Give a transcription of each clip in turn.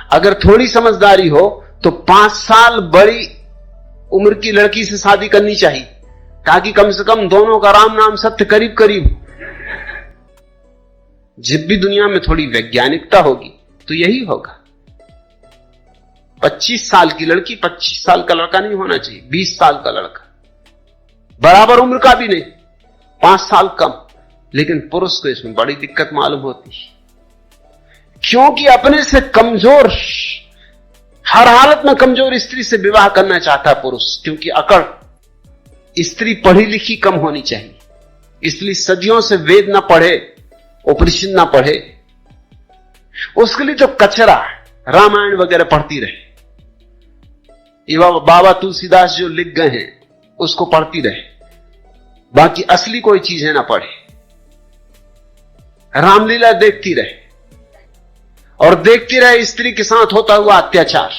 अगर थोड़ी समझदारी हो तो 5 साल बड़ी उम्र की लड़की से शादी करनी चाहिए, ताकि कम से कम दोनों का राम नाम सत्य करीब करीब। जब भी दुनिया में थोड़ी वैज्ञानिकता होगी तो यही होगा। 25 साल की लड़की 25 साल का लड़का नहीं होना चाहिए, 20 साल का लड़का, बराबर उम्र का भी नहीं, 5 साल कम। लेकिन पुरुष को इसमें बड़ी दिक्कत मालूम होती है, क्योंकि अपने से कमजोर, हर हालत में कमजोर स्त्री से विवाह करना चाहता है पुरुष, क्योंकि अकड़। स्त्री पढ़ी लिखी कम होनी चाहिए, इसलिए सदियों से वेद ना पढ़े, उपनिषद ना पढ़े, उसके लिए तो कचरा रामायण वगैरह पढ़ती रहे। ये बाबा तुलसीदास जो लिख गए हैं उसको पढ़ती रहे, बाकी असली कोई चीजें ना पढ़े। रामलीला देखती रहे और देखती रहे स्त्री के साथ होता हुआ अत्याचार,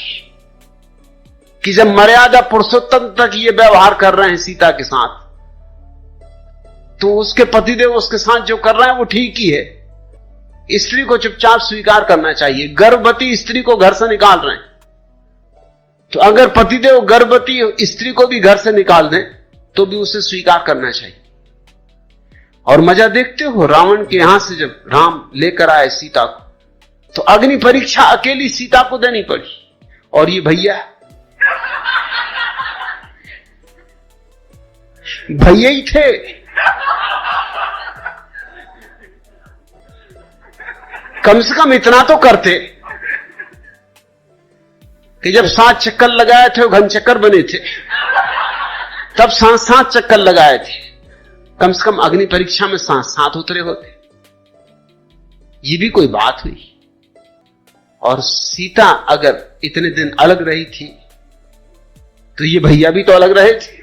कि जब मर्यादा पुरुषोत्तम तक ये व्यवहार कर रहे हैं सीता के साथ, तो उसके पतिदेव उसके साथ जो कर रहे हैं वो ठीक ही है। स्त्री को चुपचाप स्वीकार करना चाहिए। गर्भवती स्त्री को घर से निकाल रहे हैं, तो अगर पतिदेव गर्भवती स्त्री को भी घर से निकाल दें तो भी उसे स्वीकार करना चाहिए। और मजा देखते हो, रावण के यहां से जब राम लेकर आए सीता को, तो अग्नि परीक्षा अकेली सीता को देनी पड़ी। और ये भैया ही थे। कम से कम इतना तो करते कि जब 7 चक्कर लगाए थे, वो घन चक्कर बने थे, तब 7 चक्कर लगाए थे, कम से कम अग्नि परीक्षा में 7 उतरे होते। ये भी कोई बात हुई। और सीता अगर इतने दिन अलग रही थी तो ये भैया भी तो अलग रहे थे,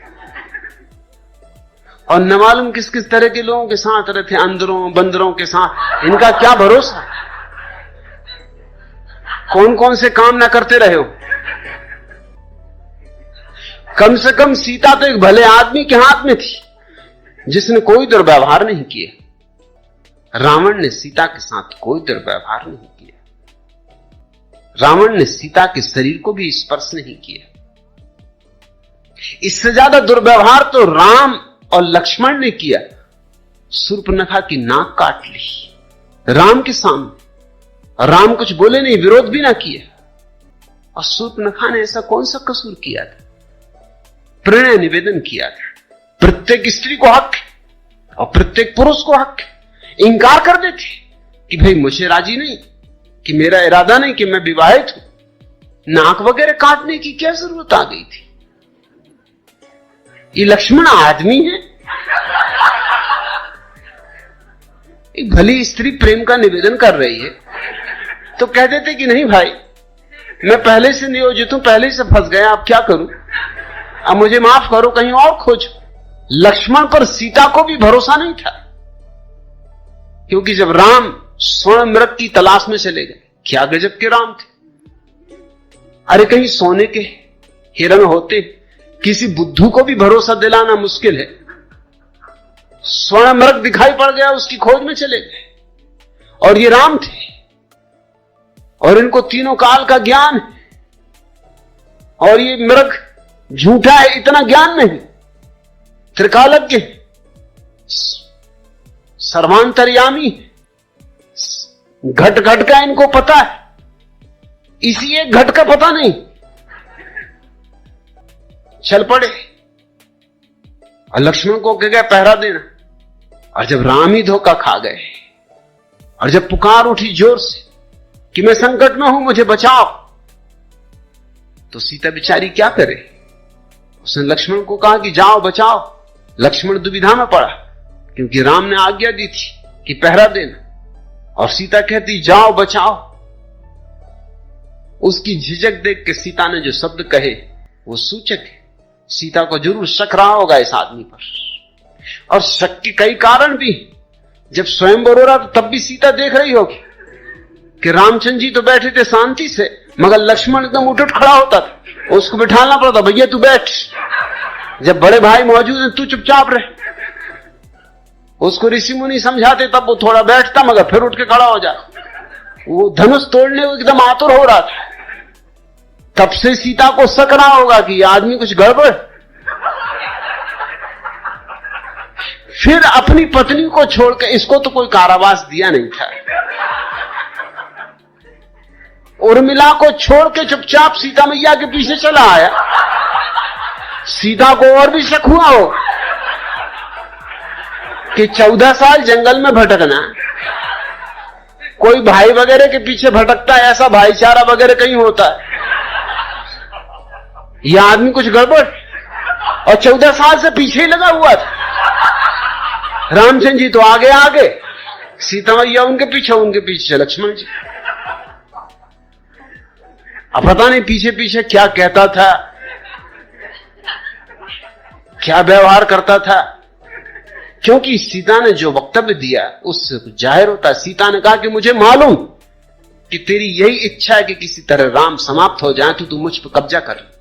और न मालूम किस किस तरह के लोगों के साथ रहते, अंदरों बंदरों के साथ। इनका क्या भरोसा, कौन कौन से काम ना करते रहे हो। कम से कम सीता तो एक भले आदमी के हाथ में थी जिसने कोई दुर्व्यवहार नहीं किया। रावण ने सीता के साथ कोई दुर्व्यवहार नहीं किया। रावण ने सीता के शरीर को भी स्पर्श नहीं किया। इससे ज्यादा दुर्व्यवहार तो राम और लक्ष्मण ने किया। शूर्पणखा की नाक काट ली राम के सामने। राम कुछ बोले नहीं, विरोध भी ना किया। और शूर्पणखा ने ऐसा कौन सा कसूर किया था? प्रणय निवेदन किया था। प्रत्येक स्त्री को हक और प्रत्येक पुरुष को हक। इंकार कर देते कि भाई मुझे राजी नहीं, कि मेरा इरादा नहीं, कि मैं विवाहित हूं। नाक वगैरह काटने की क्या जरूरत आ गई थी? ये लक्ष्मण आदमी है? एक भली स्त्री प्रेम का निवेदन कर रही है तो कह देते कि नहीं भाई, मैं पहले से नियोजित हूं, पहले से फंस गया, अब क्या करूं, अब मुझे माफ करो, कहीं और खोजो। लक्ष्मण पर सीता को भी भरोसा नहीं था, क्योंकि जब राम स्वर्ण मृग की तलाश में चले गए, क्या गजब के राम थे। अरे कहीं सोने के हिरण होते, किसी बुद्धू को भी भरोसा दिलाना मुश्किल है। स्वर्ण मृग दिखाई पड़ गया, उसकी खोज में चले गए, और ये राम थे। और इनको तीनों काल का ज्ञान है, और ये मृग झूठा है, इतना ज्ञान नहीं। त्रिकालज्ञ, सर्वांतर्यामी, घट घट का इनको पता है, इसी एक घट का पता नहीं। चल पड़े और लक्ष्मण को कह गए पहरा देना। और जब राम ही धोखा खा गए, और जब पुकार उठी जोर से कि मैं संकट में हूं, मुझे बचाओ, तो सीता बेचारी क्या करे? उसने लक्ष्मण को कहा कि जाओ बचाओ। लक्ष्मण दुविधा में पड़ा, क्योंकि राम ने आज्ञा दी थी कि पहरा देना, और सीता कहती जाओ बचाओ। उसकी झिझक देख के सीता ने जो शब्द कहे वो सूचक है। सीता को जरूर शक रहा होगा इस आदमी पर, और शक के कई कारण भी। जब स्वयंवर हो रहा तब भी सीता देख रही होगी कि रामचंद्र जी तो बैठे थे शांति से, मगर लक्ष्मण एकदम उठ खड़ा होता था, उसको बिठाना पड़ता, भैया तू बैठ, जब बड़े भाई मौजूद हैं तू चुपचाप रहे। उसको ऋषि मुनि समझाते तब वो थोड़ा बैठता, मगर फिर उठ के खड़ा हो जाता। वो धनुष तोड़ने को एकदम आतुर हो रहा था, तब से सीता को शक रहा होगा कि यह आदमी कुछ गड़बड़। फिर अपनी पत्नी को छोड़कर, इसको तो कोई कारावास दिया नहीं था, उर्मिला को छोड़ के चुपचाप सीता मैया के पीछे चला आया। सीता को और भी शक हुआ हो कि 14 साल जंगल में भटकना, कोई भाई वगैरह के पीछे भटकता है, ऐसा भाईचारा वगैरह कहीं होता है, यह आदमी कुछ गड़बड़। और 14 साल से पीछे ही लगा हुआ था। रामचंद्र जी तो आगे आगे, सीता मैया उनके पीछे लक्ष्मण जी। अब पता नहीं पीछे पीछे क्या कहता था, क्या व्यवहार करता था, क्योंकि सीता ने जो वक्तव्य दिया उससे जाहिर होता है। सीता ने कहा कि मुझे मालूम कि तेरी यही इच्छा है कि किसी तरह राम समाप्त हो जाए, तो तू मुझ पर कब्जा कर ले।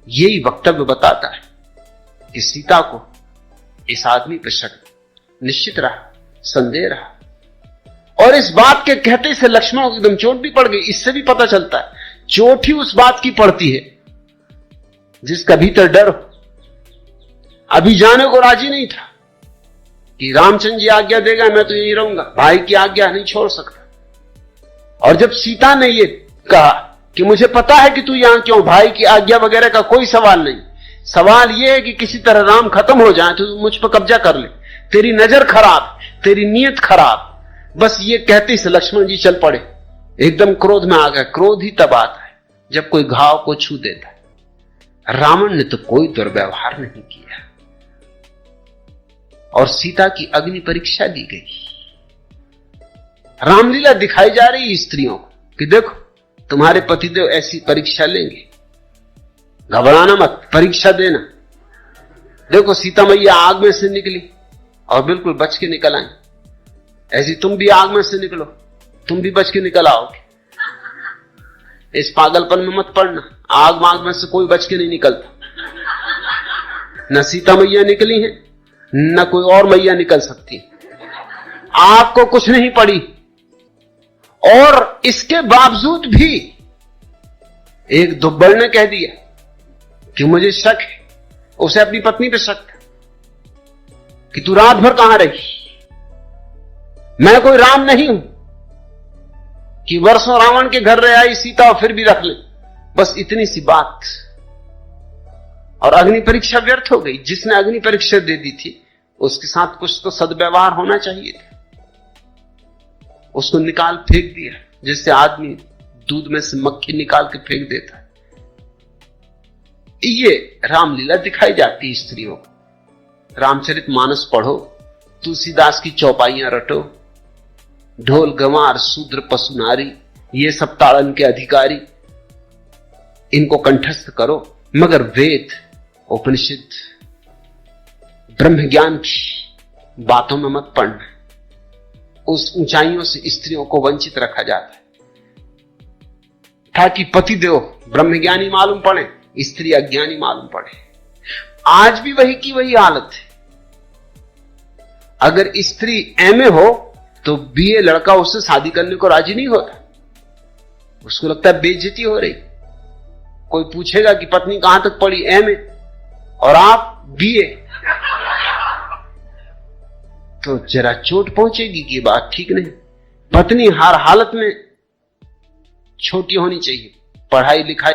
यही वक्तव्य बताता है कि सीता को इस आदमी पर शक निश्चित रहा, संदेह रहा। और इस बात के कहते से लक्ष्मण को एकदम चोट भी पड़ गई। इससे भी पता चलता है चोट ही उस बात की पड़ती है जिसका भीतर डर हो। अभी जाने को राजी नहीं था कि रामचंद्र जी आज्ञा देगा मैं तो यहीं रहूंगा, भाई की आज्ञा नहीं छोड़ सकता। और जब सीता ने ये कहा कि मुझे पता है कि तू यहां क्यों, भाई की आज्ञा वगैरह का कोई सवाल नहीं, सवाल यह है कि किसी तरह राम खत्म हो जाए तो मुझ पर कब्जा कर ले, तेरी नजर खराब, तेरी नीयत खराब। बस ये कहते से लक्ष्मण जी चल पड़े, एकदम क्रोध में आ गए। क्रोध ही तब आता है जब कोई घाव को छू देता है। रावण ने तो कोई दुर्व्यवहार नहीं किया और सीता की अग्नि परीक्षा दी गई। रामलीला दिखाई जा रही है स्त्रियों को कि देखो तुम्हारे पतिदेव ऐसी परीक्षा लेंगे, घबराना मत, परीक्षा देना। देखो सीता मैया आग में से निकली और बिल्कुल बच के निकल आई, ऐसी तुम भी आग में से निकलो, तुम भी बच के निकल आओगे। इस पागलपन में मत पड़ना, आग माग में से कोई बच के नहीं निकलता। न सीता मैया निकली है, न कोई और मैया निकल सकती। आग को कुछ नहीं पड़ी और इसके बावजूद भी एक दुब्बड़ ने कह दिया कि मुझे शक है, उसे अपनी पत्नी पे शक था कि तू रात भर कहां रही, मैं कोई राम नहीं हूं कि वर्षों रावण के घर रह आई सीता और फिर भी रख ले। बस इतनी सी बात और अग्नि परीक्षा व्यर्थ हो गई। जिसने अग्नि परीक्षा दे दी थी उसके साथ कुछ तो सद्व्यवहार होना चाहिए था, उसको निकाल फेंक दिया जिससे आदमी दूध में से मक्खी निकाल के फेंक देता है। ये रामलीला दिखाई जाती है स्त्रियों को। रामचरितमानस पढ़ो, तुलसीदास की चौपाइयां रटो, ढोल गंवार शूद्र पशु नारी ये सब ताड़न के अधिकारी, इनको कंठस्थ करो। मगर वेद, उपनिषद, ब्रह्म ज्ञान की बातों में मत पड़ना। उस ऊंचाइयों से स्त्रियों को वंचित रखा जाता है ताकि पतिदेव ब्रह्मज्ञानी मालूम पड़े, स्त्री अज्ञानी मालूम पड़े। आज भी वही की वही हालत है। अगर स्त्री एमए हो तो बीए लड़का उससे शादी करने को राजी नहीं होता, उसको लगता है बेइज्जती हो रही। कोई पूछेगा कि पत्नी कहां तक पढ़ी, एमए, और आप बीए, तो जरा चोट पहुंचेगी कि बात ठीक नहीं। पत्नी हर हालत में छोटी होनी चाहिए, पढ़ाई लिखाई